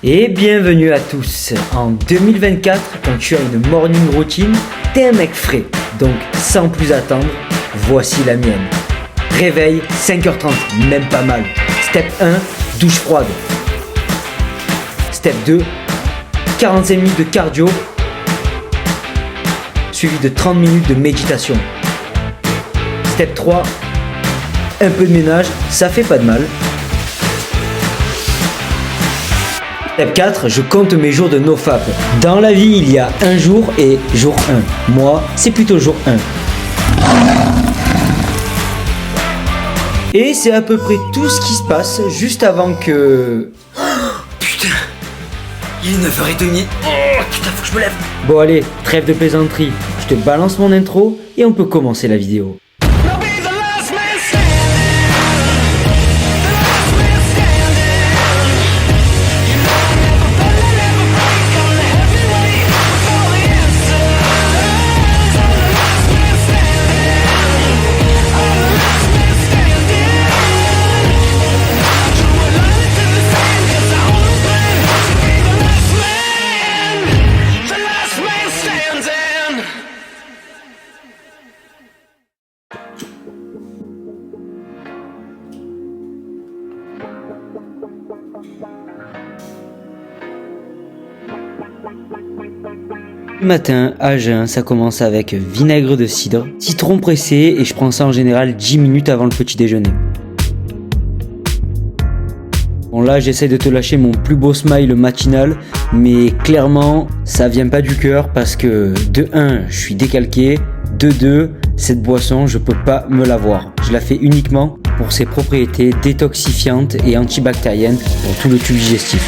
Et bienvenue à tous. En 2024, quand tu as une morning routine, t'es un mec frais. Donc sans plus attendre, voici la mienne. Réveil 5h30, même pas mal. Step 1, douche froide. Step 2, 45 minutes de cardio, suivi de 30 minutes de méditation. Step 3, un peu de ménage, ça fait pas de mal. Step 4, je compte mes jours de nofap. Dans la vie, il y a un jour et jour 1. Moi, c'est plutôt jour 1. Et c'est à peu près tout ce qui se passe juste avant que... Oh, putain, il est 9h30. Oh putain, faut que je me lève. Bon allez, trêve de plaisanterie. Je te balance mon intro et on peut commencer la vidéo. Le matin, à jeun, ça commence avec vinaigre de cidre, citron pressé et je prends ça en général 10 minutes avant le petit déjeuner. Bon là, j'essaie de te lâcher mon plus beau smile matinal, mais clairement, ça vient pas du cœur parce que de 1, je suis décalqué, de 2, cette boisson, je peux pas me la boire. Je la fais uniquement pour ses propriétés détoxifiantes et antibactériennes pour tout le tube digestif.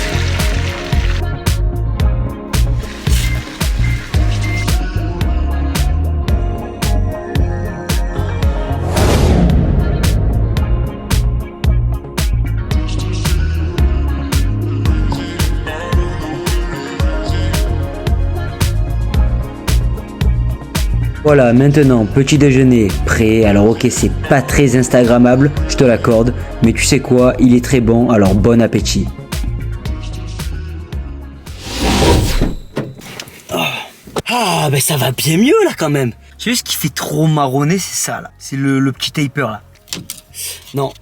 Voilà, maintenant, petit déjeuner prêt. Alors ok, c'est pas très instagrammable, je te l'accorde, mais tu sais quoi, il est très bon, alors bon appétit. Ah, ben ça va bien mieux là quand même. Tu sais ce qui fait trop marronner, c'est ça là. C'est le petit taper là. Non.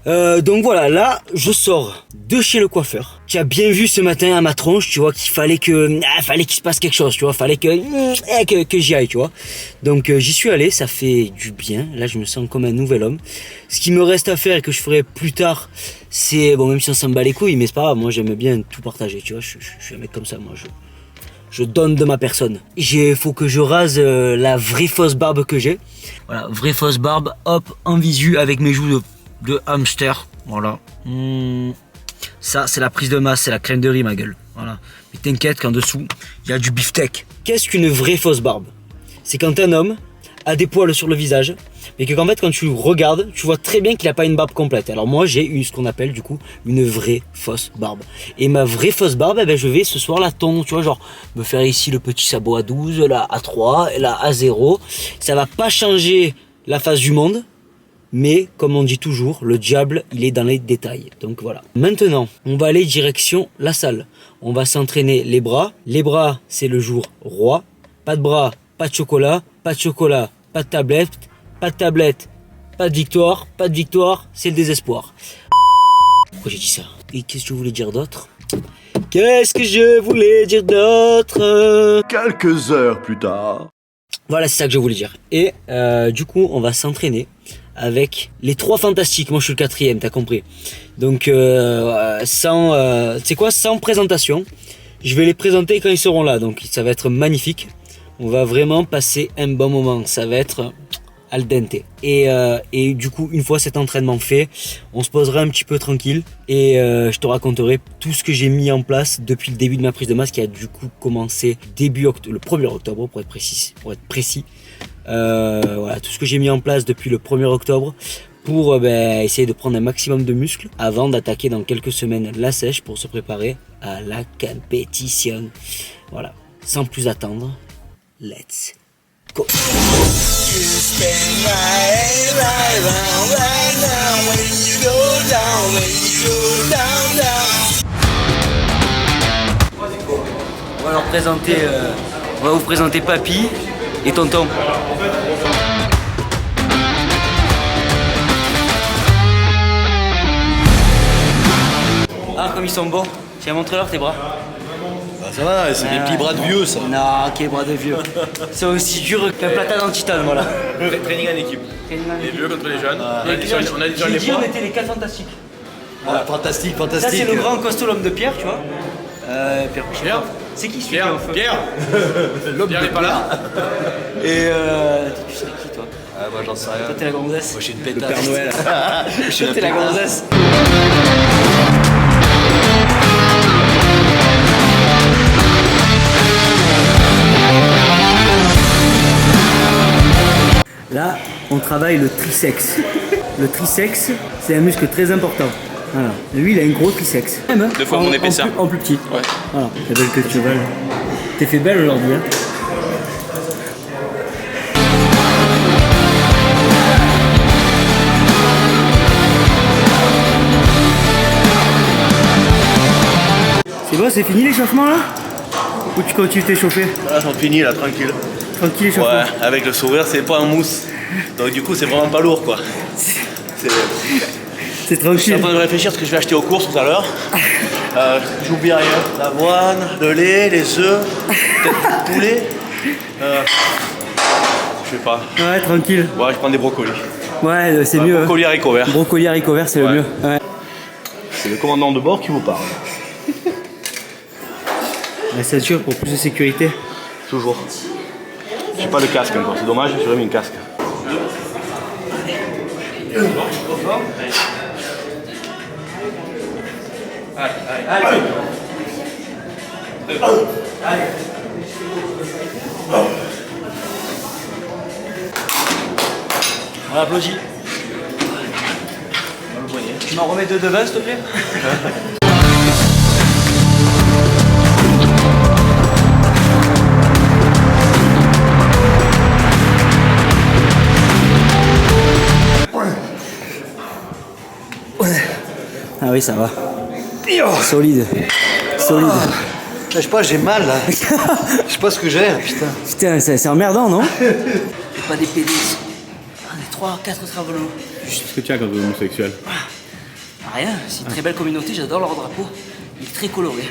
Donc voilà, là, je sors de chez le coiffeur. Tu as bien vu ce matin à ma tronche, tu vois, qu'il fallait qu'il se passe quelque chose, tu vois, fallait que j'y aille, tu vois. Donc j'y suis allé, ça fait du bien. Là, je me sens comme un nouvel homme. Ce qui me reste à faire et que je ferai plus tard, c'est bon, même si on s'en bat les couilles, mais c'est pas grave. Moi, j'aime bien tout partager, tu vois. Je suis un mec comme ça, moi. Je donne de ma personne. Faut que je rase la vraie fausse barbe que j'ai. Voilà, vraie fausse barbe, hop, en visu avec mes joues de hamster. Voilà. Ça, c'est la prise de masse, c'est la crème de riz, ma gueule. Voilà. Mais t'inquiète qu'en dessous, il y a du beefsteak. Qu'est-ce qu'une vraie fausse barbe? C'est quand un homme a des poils sur le visage, mais qu'en fait, quand tu le regardes, tu vois très bien qu'il n'a pas une barbe complète. Alors moi, j'ai ce qu'on appelle du coup une vraie fausse barbe. Et ma vraie fausse barbe, je vais ce soir la tondre, tu vois, genre me faire ici le petit sabot à 12, là à 3, là à 0. Ça va pas changer la face du monde, mais comme on dit toujours, le diable, il est dans les détails. Donc voilà. Maintenant, on va aller direction la salle. On va s'entraîner les bras. Les bras, c'est le jour roi. Pas de bras, pas de chocolat. Pas de chocolat, pas de tablette. Pas de tablette, pas de victoire, c'est le désespoir. Pourquoi j'ai dit ça? Et qu'est-ce que je voulais dire d'autre? Quelques heures plus tard. Voilà, c'est ça que je voulais dire. Et du coup, on va s'entraîner avec les 3 fantastiques. Moi, je suis le 4e, t'as compris. Donc, sans présentation. Je vais les présenter quand ils seront là. Donc, ça va être magnifique. On va vraiment passer un bon moment. Ça va être al dente. Et du coup, une fois cet entraînement fait, on se posera un petit peu tranquille et je te raconterai tout ce que j'ai mis en place depuis le début de ma prise de masse qui a du coup commencé le 1er octobre pour être précis. Voilà, tout ce que j'ai mis en place depuis le 1er octobre pour essayer de prendre un maximum de muscles avant d'attaquer dans quelques semaines la sèche pour se préparer à la compétition. Voilà, sans plus attendre, let's go. vous présenter Papy et Tonton. Ah, comme ils sont beaux. Tiens, montre-leur tes bras. Bah, ça va, c'est des petits bras de vieux ça. Non, quel bras de vieux. C'est aussi dur qu'un platane en titane, voilà. Training en équipe. Les vieux contre les jeunes. On a dit J'ai dit, on était les 4 fantastiques. Ah, fantastique, Ça, fantastique. c'est le grand costaud, l'homme de pierre, tu vois. Pierre. C'est qui celui qui est au feu? Pierre n'est pas là. Et tu serais qui, toi? Ah, moi j'en sais rien. Toi, t'es la gonzesse. Moi je suis une pétasse. Père Noël. Je suis Toi, t'es la gonzesse. Là, on travaille le triceps. Le triceps, c'est un muscle très important. Voilà. Lui, il a un gros triceps. Même, hein, 2 fois mon épaisseur. En plus petit. Ouais. Voilà. La belle queue de cheval. T'es fait belle aujourd'hui, hein. C'est bon, c'est fini l'échauffement là? Ou tu continues de t'échauffer? Là, j'en finis là, tranquille. Tranquille l'échauffement. Ouais, avec le sourire, c'est pas un mousse. Donc du coup, c'est vraiment pas lourd quoi. C'est Je suis tranquille. en train de réfléchir à ce que je vais acheter aux courses tout à l'heure. J'oublie rien. L'avoine, le lait, les œufs, peut-être du poulet. Je sais pas. Ouais, tranquille. Ouais, je prends des brocolis. Ouais, c'est mieux. Brocoli haricots verts. Brocoli haricot vert, c'est le Ouais. mieux. Ouais. C'est le commandant de bord qui vous parle. La ceinture pour plus de sécurité. Toujours. J'ai pas le casque encore, c'est dommage, j'aurais mis un casque. On applaudit. Tu m'en remets deux devant, s'il te plaît? Ah oui, ça va. Solide. Solide. Je sais pas, j'ai mal là. Je sais pas ce que j'ai, putain. Putain, c'est emmerdant, non? Pas des PD. Ah, des 3-4 travaux. Qu'est-ce que tu as quand tu es homosexuel? Rien, c'est une très belle communauté, j'adore leur drapeau. Il est très coloré.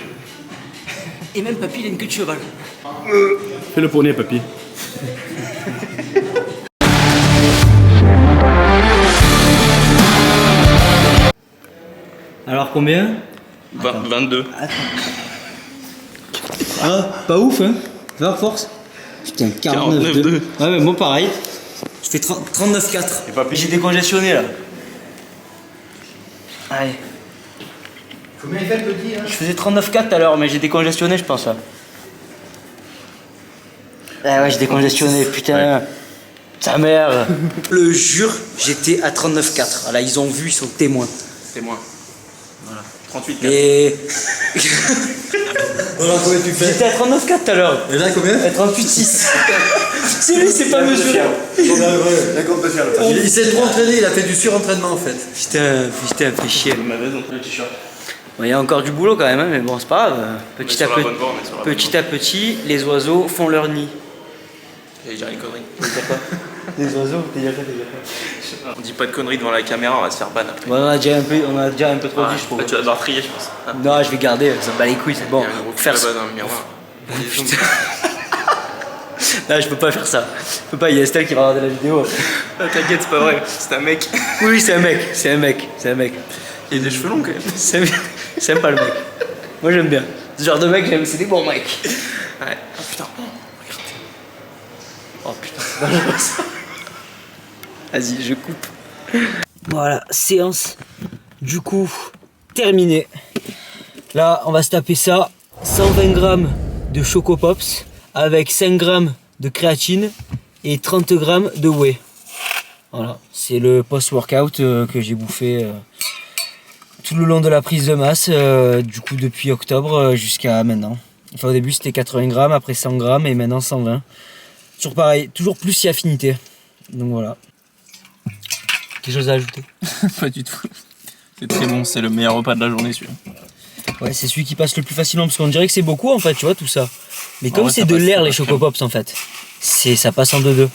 Et même Papy, il a une queue de cheval. Fais le poney, papy. Alors combien? 22. Ah, pas ouf, hein? 20 force? Putain, 49,2. 49,2. Ouais, mais moi pareil. Je fais 39,4. J'ai décongestionné là. Allez. Combien il fait le petit là? Je faisais 39,4 tout à l'heure, mais j'ai décongestionné, je pense. Là. Ah ouais, j'ai décongestionné, putain. Ta mère. Le jure, j'étais à 39,4. Voilà, ils ont vu, ils sont témoins. Témoin. Voilà. 38. Et. Voilà, combien tu fais? J'étais à 39,4 tout à l'heure. Et là combien? À 38,6. C'est lui, c'est pas mesuré. Il s'est trop entraîné, il a fait du surentraînement en fait. Putain, fais chier. Mauvaise entre le t-shirt. Bon, il y a encore du boulot quand même, hein, mais bon, c'est pas grave. Petit sur à, la bonne voie, on est sur la bonne petit à petit, les oiseaux font leur nid. J'allais dire une connerie. Les oiseaux, t'es déjà fait. On dit pas de conneries devant la caméra, on va se faire ban après. Bon, on a déjà un peu trop dit, je trouve. Là, tu vas devoir trier, je pense. Ah. Non, je vais garder, ça me bat les couilles, c'est bon. Il y a un gros Faire cul ça. là-bas dans le miroir. Là, je peux pas faire ça. Je peux pas, il y a Estelle qui va regarder la vidéo. Ah, t'inquiète, c'est pas vrai. C'est un mec. Oui, c'est un mec, c'est un mec, c'est un mec. Il a des cheveux longs quand même. C'est sympa le mec. Moi j'aime bien. Ce genre de mec, j'aime, c'est des bons mecs. Ouais. Oh putain. Oh putain, c'est dangereux ça. Vas-y, je coupe. Voilà, séance du coup terminée. Là, on va se taper ça. 120 grammes de Choco Pops avec 5 grammes de créatine et 30 grammes de whey. Voilà, c'est le post-workout que j'ai bouffé tout le long de la prise de masse, du coup depuis octobre jusqu'à maintenant. Enfin, au début c'était 80 grammes, après 100 grammes et maintenant 120. Toujours pareil, toujours plus si affinité. Donc voilà. Quelque chose à ajouter? Pas du tout. C'est très bon, c'est le meilleur repas de la journée celui-là. Ouais, c'est celui qui passe le plus facilement parce qu'on dirait que c'est beaucoup en fait, tu vois tout ça. Mais comme ouais, c'est ça de passe, l'air ça les passe Choco Pops en fait, ça passe en 2-2.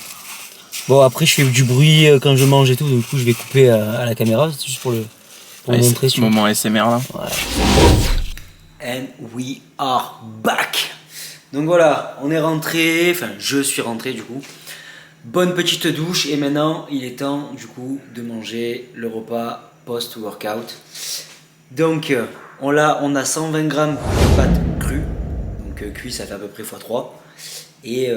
Bon après je fais du bruit quand je mange et tout, du coup je vais couper à la caméra, c'est juste pour montrer. Ce moment SMR là. And we are back. Donc voilà, on est rentré, enfin je suis rentré du coup. Bonne petite douche et maintenant il est temps du coup de manger le repas post-workout. Donc on a 120 grammes de pâtes crues, donc cuit ça fait à peu près x3. Et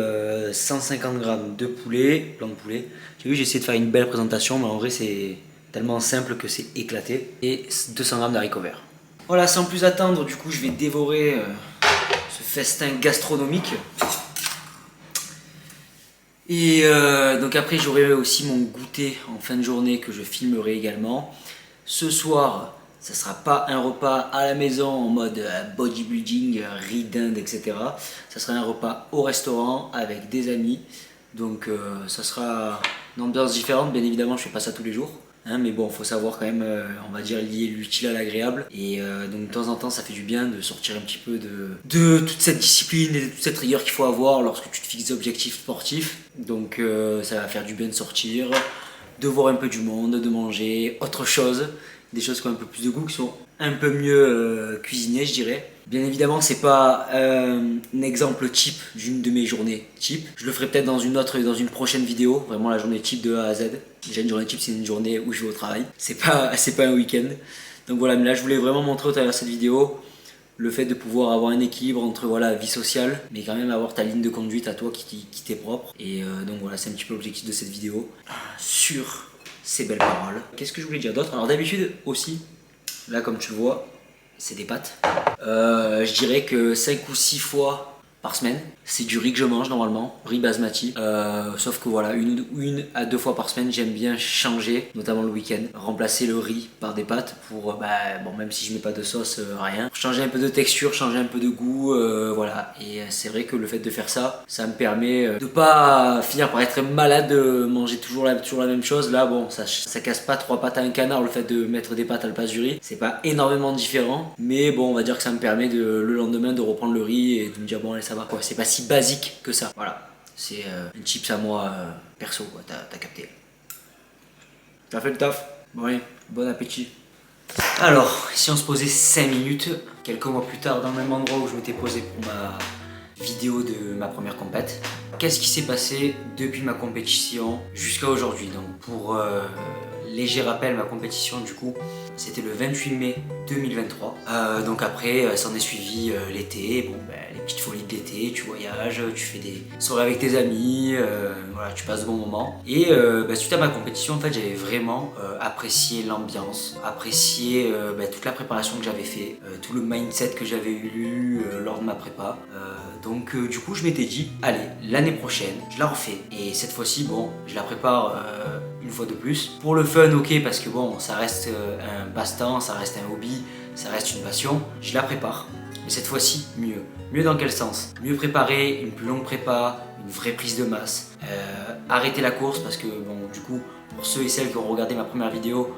150 grammes de poulet, blanc de poulet. J'ai essayé de faire une belle présentation, mais en vrai c'est tellement simple que c'est éclaté. Et 200 grammes d'haricots verts. Voilà, sans plus attendre, du coup je vais dévorer ce festin gastronomique. Et donc après j'aurai aussi mon goûter en fin de journée que je filmerai également. Ce soir, ça sera pas un repas à la maison en mode bodybuilding, riz d'Inde, etc. Ça sera un repas au restaurant avec des amis. Donc ça sera une ambiance différente, bien évidemment je fais pas ça tous les jours. Hein, mais bon, faut savoir quand même, on va dire, lier l'utile à l'agréable. Et donc de temps en temps, ça fait du bien de sortir un petit peu de toute cette discipline et de toute cette rigueur qu'il faut avoir lorsque tu te fixes des objectifs sportifs. Donc ça va faire du bien de sortir, de voir un peu du monde, de manger autre chose. Des choses qui ont un peu plus de goût, qui sont un peu mieux cuisinées, je dirais. Bien évidemment, c'est pas un exemple type d'une de mes journées type. Je le ferai peut-être dans une prochaine vidéo, vraiment la journée type de A à Z. Déjà une journée type, c'est une journée où je vais au travail. C'est pas un week-end. Donc voilà, mais là je voulais vraiment montrer au travers de cette vidéo le fait de pouvoir avoir un équilibre entre voilà, vie sociale, mais quand même avoir ta ligne de conduite à toi qui t'est propre. Et donc voilà, c'est un petit peu l'objectif de cette vidéo. Sur ces belles paroles. Qu'est-ce que je voulais dire d'autre? Alors d'habitude aussi, là comme tu le vois, c'est des pâtes. Je dirais que 5 ou 6 fois par semaine, c'est du riz que je mange normalement, riz basmati. Sauf que voilà, une à 2 fois par semaine, j'aime bien changer, notamment le week-end, remplacer le riz par des pâtes pour, bon, même si je mets pas de sauce, rien, pour changer un peu de texture, changer un peu de goût, voilà. Et c'est vrai que le fait de faire ça, ça me permet de pas finir par être malade, de manger toujours la même chose. Là, bon, ça casse pas 3 pâtes à un canard, le fait de mettre des pâtes à la place du riz. C'est pas énormément différent, mais bon, on va dire que ça me permet le lendemain de reprendre le riz et de me dire bon allez ça va quoi, c'est pas si basique que ça. Voilà, c'est une chips à moi perso quoi, t'as capté. T'as fait le taf. Bon allez, bon appétit. Alors, si on se posait 5 minutes, quelques mois plus tard, dans le même endroit où je m'étais posé pour ma vidéo de ma première compète, qu'est-ce qui s'est passé depuis ma compétition jusqu'à aujourd'hui? Donc pour léger rappel, ma compétition du coup c'était le 28 mai 2023. Donc après s'en est suivi l'été, bon, les petites folies de l'été, tu voyages, tu fais des soirées avec tes amis, voilà, tu passes de bons moments. Et suite à ma compétition en fait j'avais vraiment apprécié l'ambiance, apprécié toute la préparation que j'avais fait, tout le mindset que j'avais eu lors de ma prépa. Donc du coup je m'étais dit allez, l'année prochaine je la refais et cette fois-ci bon je la prépare une fois de plus pour le fun, ok, parce que bon ça reste un passe-temps, ça reste un hobby, ça reste une passion, je la prépare mais cette fois-ci mieux dans quel sens? Mieux préparer, une plus longue prépa, une vraie prise de masse, arrêter la course parce que bon du coup pour ceux et celles qui ont regardé ma première vidéo,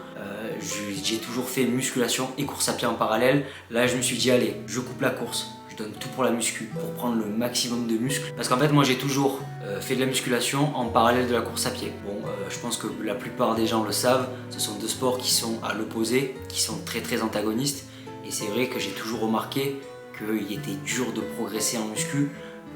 j'ai toujours fait musculation et course à pied en parallèle. Là je me suis dit allez, je coupe la course, je donne tout pour la muscu, pour prendre le maximum de muscles. Parce qu'en fait moi j'ai toujours fait de la musculation en parallèle de la course à pied. Bon, je pense que la plupart des gens le savent, ce sont deux sports qui sont à l'opposé, qui sont très antagonistes. Et c'est vrai que j'ai toujours remarqué qu'il était dur de progresser en muscu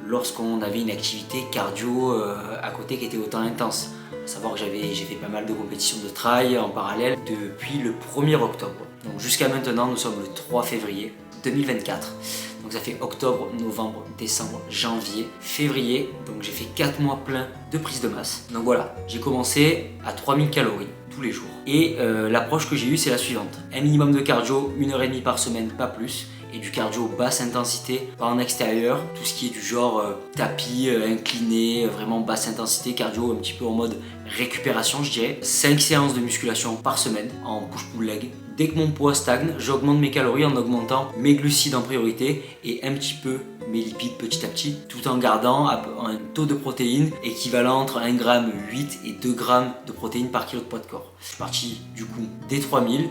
lorsqu'on avait une activité cardio à côté qui était autant intense. À savoir que j'ai fait pas mal de compétitions de trail en parallèle depuis le 1er octobre. Donc jusqu'à maintenant, nous sommes le 3 février 2024. Donc ça fait octobre, novembre, décembre, janvier, février. Donc j'ai fait 4 mois pleins de prise de masse. Donc voilà, j'ai commencé à 3000 calories tous les jours. Et l'approche que j'ai eue, c'est la suivante. Un minimum de cardio, 1h30 par semaine, pas plus. Et du cardio basse intensité, pas en extérieur, tout ce qui est du genre tapis, incliné, vraiment basse intensité, cardio un petit peu en mode récupération je dirais. 5 séances de musculation par semaine en push-pull leg, dès que mon poids stagne, j'augmente mes calories en augmentant mes glucides en priorité et un petit peu mes lipides petit à petit, tout en gardant un taux de protéines équivalent entre 1,8 g et 2 g de protéines par kilo de poids de corps. C'est parti du coup des 3000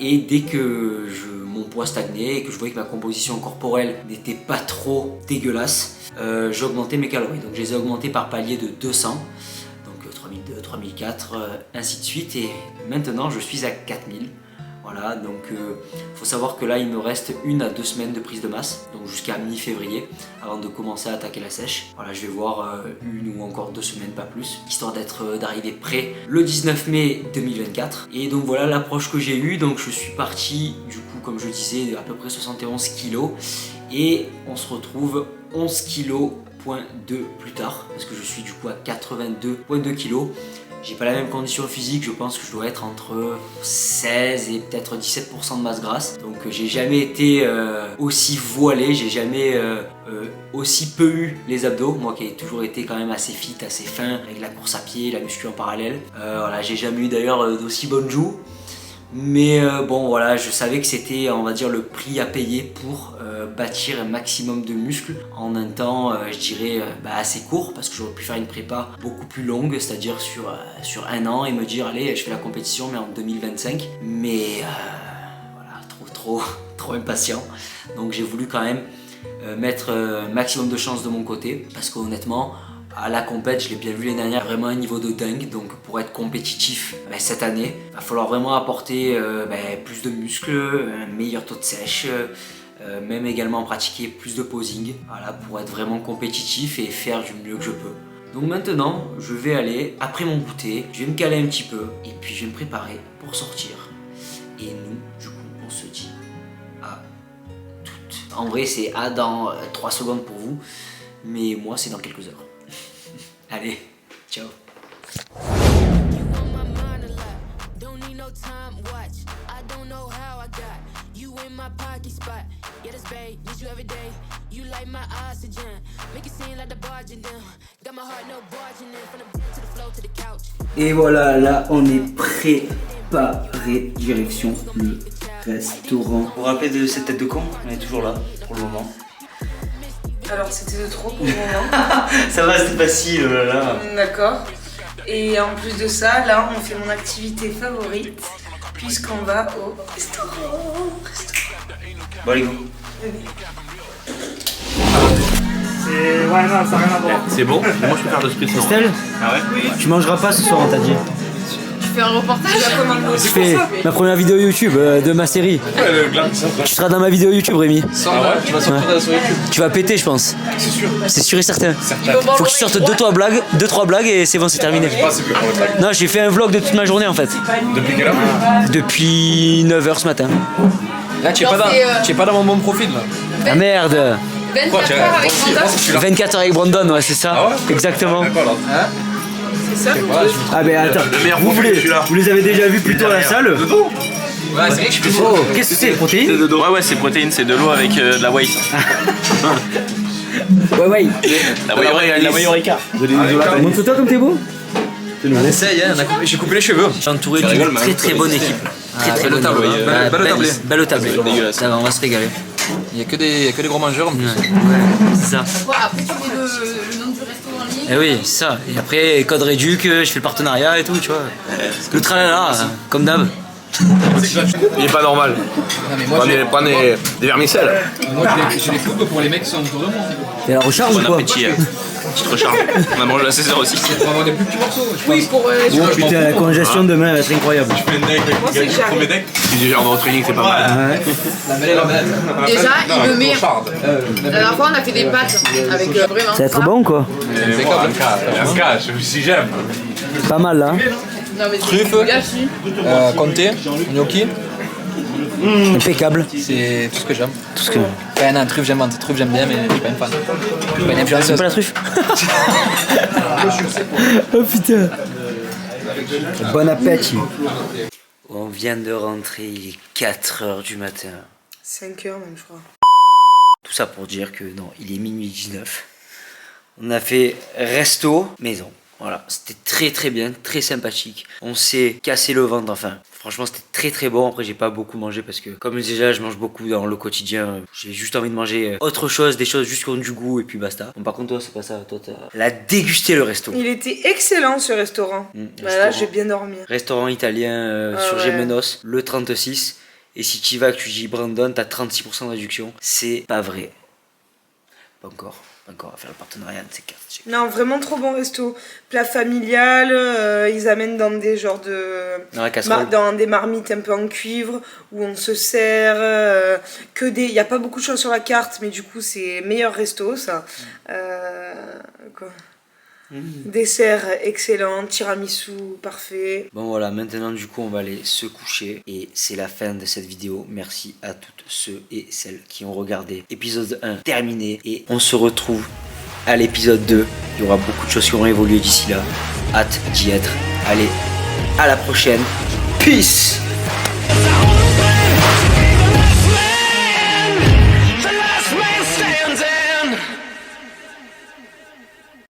et dès que mon poids stagnait et que je voyais que ma composition corporelle n'était pas trop dégueulasse, j'ai augmenté mes calories. Donc je les ai augmentées par palier de 200, donc 3002, 3004, ainsi de suite, et maintenant je suis à 4000. Voilà, donc faut savoir que là il me reste 1 à 2 semaines de prise de masse, donc jusqu'à mi-février, avant de commencer à attaquer la sèche. Voilà, je vais voir 1 ou encore 2 semaines, pas plus, histoire d'arriver prêt le 19 mai 2024. Et donc voilà l'approche que j'ai eue. Donc je suis parti du coup, comme je disais, à peu près 71 kg, et on se retrouve 11 kg point 2 plus tard, parce que je suis du coup à 82,2 kg. J'ai pas la même condition physique, je pense que je dois être entre 16 et peut-être 17% de masse grasse. Donc j'ai jamais été aussi voilé, j'ai jamais aussi peu eu les abdos. Moi qui ai toujours été quand même assez fit, assez fin, avec la course à pied, la muscu en parallèle. Voilà, j'ai jamais eu d'ailleurs d'aussi bonnes joues. Mais bon voilà, je savais que c'était, on va dire, le prix à payer pour bâtir un maximum de muscles en un temps, je dirais, assez court, parce que j'aurais pu faire une prépa beaucoup plus longue, c'est-à-dire sur 1 an, et me dire allez, je fais la compétition mais en 2025. Mais voilà, trop impatient. Donc j'ai voulu quand même mettre un maximum de chance de mon côté, parce qu'honnêtement, à la compète, je l'ai bien vu l'année dernière, vraiment un niveau de dingue. Donc pour être compétitif cette année, il va falloir vraiment apporter plus de muscles, un meilleur taux de sèche, même également pratiquer plus de posing, voilà, pour être vraiment compétitif et faire du mieux que je peux. Donc maintenant, je vais aller, après mon goûter, je vais me caler un petit peu et puis je vais me préparer pour sortir. Et nous, du coup, on se dit à toutes. En vrai, c'est à dans 3 secondes pour vous, mais moi, c'est dans quelques heures. Allez, ciao. Et voilà, là on est préparé direction le restaurant. Vous vous rappelez de cette tête de con? On est toujours là pour le moment. Alors c'était de trop pour le moment. Ça va, c'était facile, oh là là. D'accord. Et en plus de ça, là on fait mon activité favorite, puisqu'on va au restaurant. Bon allez go. Ouais, non, ça n'a rien à voir. C'est bon? Moi je peux faire de spritz. Estelle, Ah ouais? tu mangeras pas ce soir, on t'a dit. Tu fais un reportage? Je fais ma première vidéo YouTube de ma série. Tu seras dans ma vidéo YouTube, Rémi. Ah ouais? Tu vas sortir sur YouTube? Tu vas péter, je pense. C'est sûr. C'est sûr et certain. Faut que tu sortes 2-3 blagues et c'est bon, c'est terminé. Ah, c'est plus pour le blague. Non, j'ai fait un vlog de toute ma journée en fait. Depuis quelle heure? Depuis 9h ce matin. Là, tu es pas dans mon bon profil là. Ah merde. 24 heures avec Brandon. 24h avec Brandon, ouais, c'est ça. Ah ouais? Exactement. D'accord, là. C'est ça? Ah ben attends, Le meilleur profil, celui-là. vous les avez déjà vus plus tôt à la salle? Ouais, c'est vrai que je suis Oh, qu'est-ce que c'est, les protéines? C'est de l'eau. Ouais, c'est protéines, c'est de l'eau avec de la whey. Ouais. La whey Eureka. Montre-toi comme t'es beau. On essaye, hein, j'ai coupé les cheveux. J'ai entouré Tu rigoles, d'une mais très bonne équipe. Très belle bonne table, équipe. belle tablée. Belle tablée. Dégueulasse. Ça va, on va se régaler. Il y a que des gros mangeurs en plus. Ouais, c'est ça. Ouais, après tu mets le nom du resto en ligne. Et oui, c'est ça. Et après, code réduc, je fais le partenariat et tout, tu vois. Le tralala, comme d'hab. Il est pas normal. Non, mais moi, Prenez des vermicelles. je les coupe pour les mecs qui sont autour de moi. Et la recharge ou Bon quoi? appétit. Petite recharge. On a mangé à 16h aussi. Pour avoir des plus petits morceaux, je pense. Oui, pour. Oh putain, la congestion demain va être incroyable. c'est que j'arrive. Tu dis genre dans le training, c'est pas mal. La mêlée, la mêlée. Déjà, il me met. La dernière fois, on a fait des pâtes avec vraiment. Ça va être bon quoi? Un cash, si j'aime. Pas mal là. Non, mais Truffe. c'est gâchis. Comté, gnocchi, Impeccable. c'est tout ce que j'aime. Tout ce que. Enfin, non, truffe j'aime bien, mais je suis pas une fan. Je suis pas une C'est influenceuse. pas la truffe? Oh putain. Bon appétit. On vient de rentrer, il est 4h du matin. 5 heures même, je crois. Tout ça pour dire que non, il est minuit 19. On a fait resto maison. Voilà, c'était très très bien, très sympathique. On s'est cassé le ventre, enfin. Franchement, c'était très très bon. Après, j'ai pas beaucoup mangé parce que, comme déjà, je mange beaucoup dans le quotidien. J'ai juste envie de manger autre chose, des choses juste qui ont du goût et puis basta. Bon, par contre, toi, c'est pas ça. Toi, t'as dégusté le resto. Il était excellent ce restaurant. Là, j'ai bien dormi. Restaurant italien sur Gémenos, le 36. Et si tu y vas, que tu dis Brandon, t'as 36% de réduction. C'est pas vrai. Pas encore. À faire le partenariat de ces cartes. Non, vraiment trop bon resto. Plat familial, ils amènent dans des genres de... dans des marmites un peu en cuivre, où on se sert, il n'y a pas beaucoup de choses sur la carte, mais du coup c'est meilleur resto ça. Dessert excellent, tiramisu parfait. Bon voilà, maintenant du coup on va aller se coucher et c'est la fin de cette vidéo. Merci à toutes ceux et celles qui ont regardé épisode 1 terminé et on se retrouve à l'épisode 2. Il y aura beaucoup de choses qui auront évolué d'ici là. Hâte d'y être. Allez, à la prochaine. Peace.